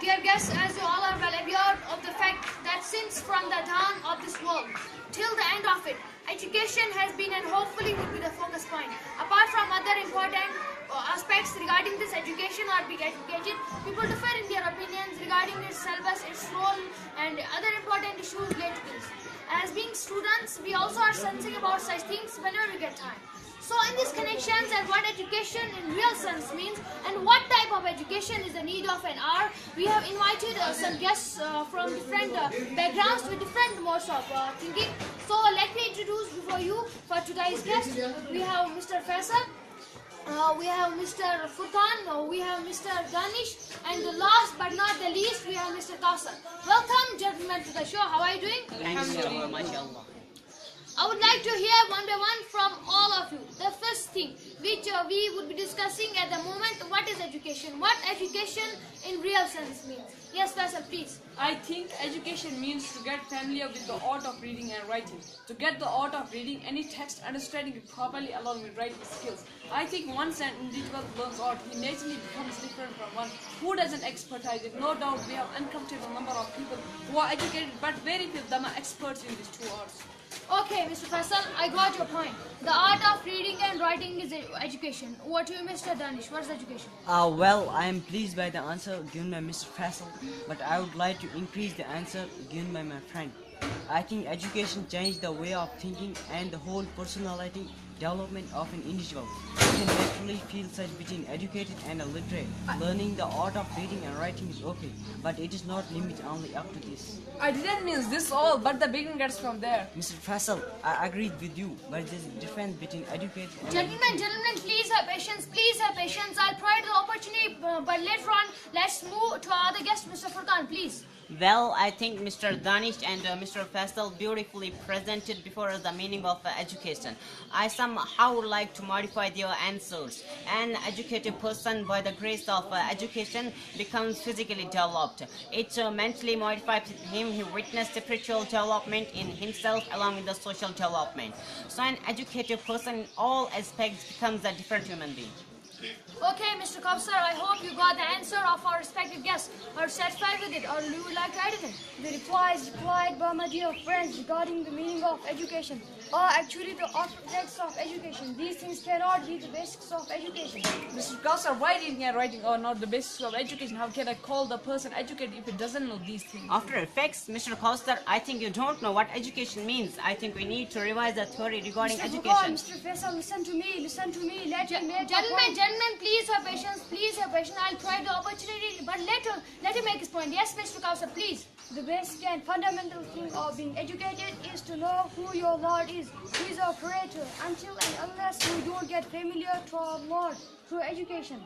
dear guests, as you all are well aware of the fact that since from the dawn of this world till the end of it, education has been and hopefully will be the focus point. Apart from other important aspects regarding this education or being educated, people differ in their opinions regarding its syllabus, its role, and other important issues related to this. As being students, we also are sensing about such things whenever we get time. So in these connections and what education in real sense means and what type of education is the need of an hour, we have invited some guests from different backgrounds with different modes of thinking. So let me introduce before you for today's guest. We have Mr. Faisal, we have Mr. Furqan, we have Mr. Danish, and last but not the least, we have Mr. Kausar. Welcome gentlemen to the show. How are you doing? Alhamdulillah, mashallah. I would like to hear one by one from all of you. The first thing which we would be discussing at the moment, what is education? What education in real sense means? Yes, Faisal, please. I think education means to get familiar with the art of reading and writing. To get the art of reading any text, understanding it properly along with writing skills. I think once an individual learns art, he naturally becomes different from one who doesn't expertise it. No doubt we have uncountable number of people who are educated, but very few of them are experts in these two arts. Okay, Mr. Faisal, I got your point. The art of reading and writing is education. What to you, Mr. Danish? What is education? Well, I am pleased by the answer given by Mr. Faisal, but I would like to increase the answer given by my friend. I think education changed the way of thinking and the whole personality development of an individual. You can naturally feel such between educated and illiterate. Learning the art of reading and writing is okay, but it is not limited only up to this. I didn't mean this all, but the beginning gets from there. Mr. Faisal, I agreed with you, but there is a difference between educated and Gentlemen, please have patience. Please have patience. I'll provide the opportunity, but later on, let's move to our other guest, Mr. Furqan, please. Well, I think Mr. Danish and Mr. Faisal beautifully presented before us the meaning of education. I somehow would like to modify their answers. An educated person, by the grace of education, becomes physically developed. It mentally modifies him. He witnessed spiritual development in himself along with the social development. So an educated person in all aspects becomes a different human being. Okay, Mr. Kausar, I hope you got the answer of our respective guests. Are satisfied with it, or you would like to add anything? The reply is replied by my dear friends regarding the meaning of education are actually the objects of education. These things cannot be the basics of education. Mr. Kausar, why reading and writing are not the basis of education? How can I call the person educated if he doesn't know these things? After effects, Mr. Kausar, I think you don't know what education means. I think we need to revise the theory regarding Mr. education. Mr. Faisal, listen to me. Let me make Gentlemen, please have patience. Please have patience. I'll provide the opportunity, but later, let him make his point. Yes, Mr. Kausar, please. The basic and fundamental thing of being educated is to know who your Lord is, who is our Creator, until and unless we don't get familiar to our Lord through education.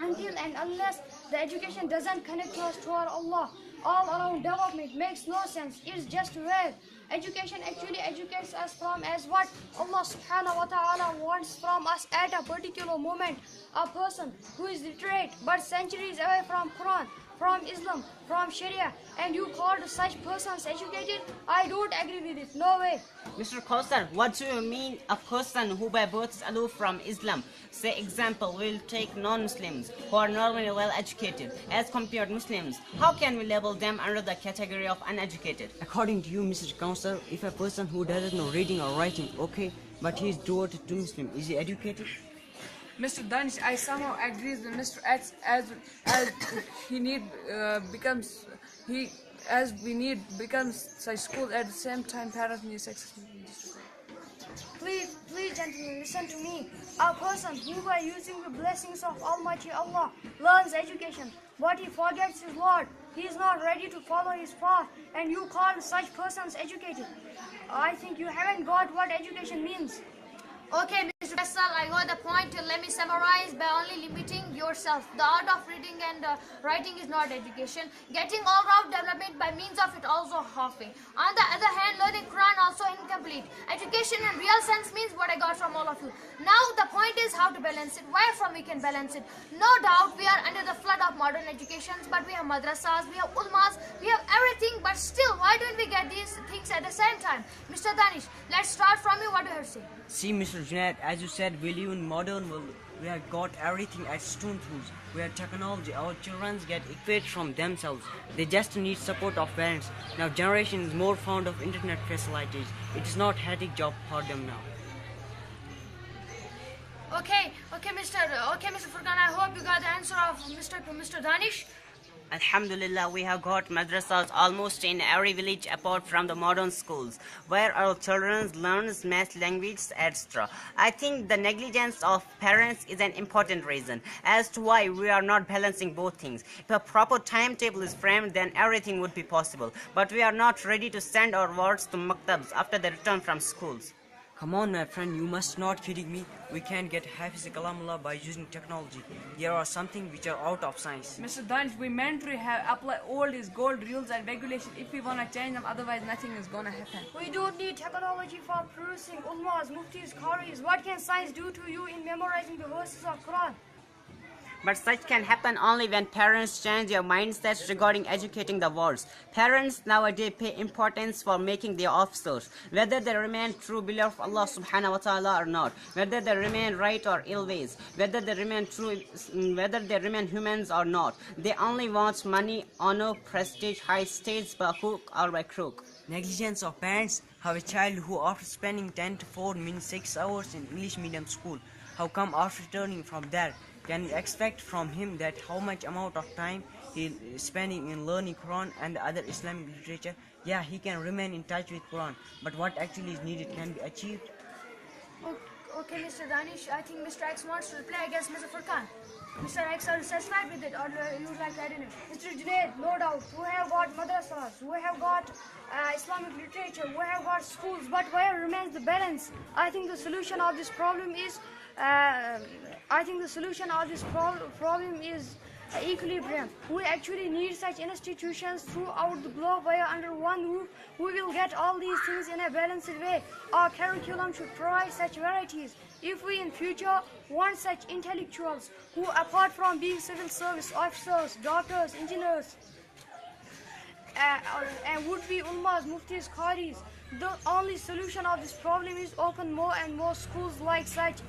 Until and unless the education doesn't connect us to our Allah, all around development makes no sense. It's just weird. Education actually educates us from as what Allah subhanahu wa ta'ala wants from us at a particular moment. A person who is literate but centuries away from Quran, from Islam, from Sharia, and you called such persons educated? I don't agree with it. No way. Mr. Kausar, what do you mean a person who by birth is aloof from Islam? Say example, we'll take non-Muslims who are normally well educated as compared Muslims. How can we label them under the category of uneducated? According to you, Mr. Counselor, if a person who doesn't know reading or writing, okay, but he is devoted to Muslim, is he educated? Mr. Danish, I somehow agree with Mr. X as he need becomes he as we need becomes such school at the same time parents need successful. Please, gentlemen, listen to me. A person who by using the blessings of Almighty Allah learns education, but he forgets his Lord. He is not ready to follow his path, and you call such persons educated. I think you haven't got what education means. Okay, Mr. Faisal, I got the point. Let me summarize by only limiting yourself. The art of reading and writing is not education. Getting all-round development by means of it also halfway. On the other hand, learning Quran also incomplete. Education in real sense means what I got from all of you. Now the point is how to balance it. Where from we can balance it. No doubt we are under the flood of modern educations, but we have madrasas, we have ulmas, we have everything, but still, why don't we get these things at the same time? Mr. Danish, let's start from you. What do you have to say? See, Mr. Junaid, as you said, we live in modern world We have got everything at stone tools. We have technology. Our children get equipped from themselves. They just need support of parents. Now generation is more fond of internet facilities. It is not hectic job for them now. Okay, Mr. Furqan, I hope you got the answer of Mr. Danish. Alhamdulillah, we have got madrasas almost in every village apart from the modern schools, where our children learn math, language, etc. I think the negligence of parents is an important reason as to why we are not balancing both things. If a proper timetable is framed, then everything would be possible. But we are not ready to send our wards to maktabs after they return from schools. Come on, my friend, you must not kidding me. We can't get Hafiz Kalamullah by using technology. There are something which are out of science. Mr. Danish, we mandatory have apply all these gold rules and regulations if we want to change them, otherwise nothing is going to happen. We don't need technology for producing ulmas, muftis, qaris. What can science do to you in memorizing the verses of Quran? But such can happen only when parents change their mindsets regarding educating the world. Parents nowadays pay importance for making their officers, whether they remain true believers of Allah subhanahu wa ta'ala or not, whether they remain right or ill ways, whether they remain humans or not. They only want money, honor, prestige, high status by hook or by crook. Negligence of parents have a child who, after spending 10 to 4 means 6 hours in English medium school, how come after returning from there, can you expect from him that how much amount of time he is spending in learning Quran and the other Islamic literature? Yeah, he can remain in touch with Quran, but what actually is needed can be achieved. Okay, Mr. Danish, I think Mr. X wants to reply against Mr. Furqan. Mr. X, are you satisfied with it, or you would like to add in it? Mr. Junaid, no doubt. We have got madrasas, we have got Islamic literature, we have got schools, but where remains the balance? I think the solution of this problem is equilibrium. We actually need such institutions throughout the globe where under one roof we will get all these things in a balanced way. Our curriculum should provide such varieties. If we in future want such intellectuals who, apart from being civil service officers, doctors, engineers, and would-be ulmas, muftis, qaris, the only solution of this problem is open more and more schools like such.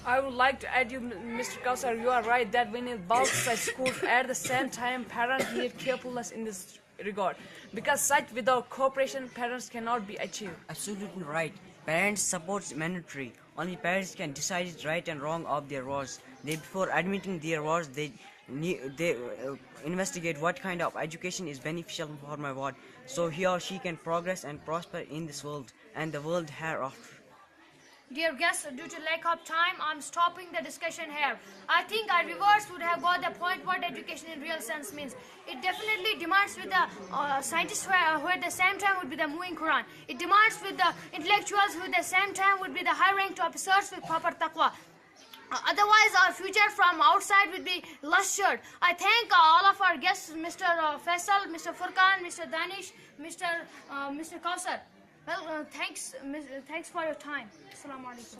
I would like to add you, Mr. Kausar, you are right that we need bulk such schools. At the same time, parents need carefulness in this regard, because such without cooperation, parents cannot be achieved. Absolutely right. Parents' support is mandatory. Only parents can decide right and wrong of their wards. Before admitting their wards, they investigate what kind of education is beneficial for my ward, so he or she can progress and prosper in this world and the world hereafter. Dear guests, due to lack of time, I'm stopping the discussion here. I think our viewers would have got the point what education in real sense means. It definitely demands with the scientists who at the same time would be the moving Quran. It demands with the intellectuals who at the same time would be the high-ranked officers with proper taqwa. Otherwise, our future from outside would be lustured. I thank all of our guests, Mr. Faisal, Mr. Furqan, Mr. Danish, Mr. Kausar. Well, thanks for your time. Assalamu alaikum.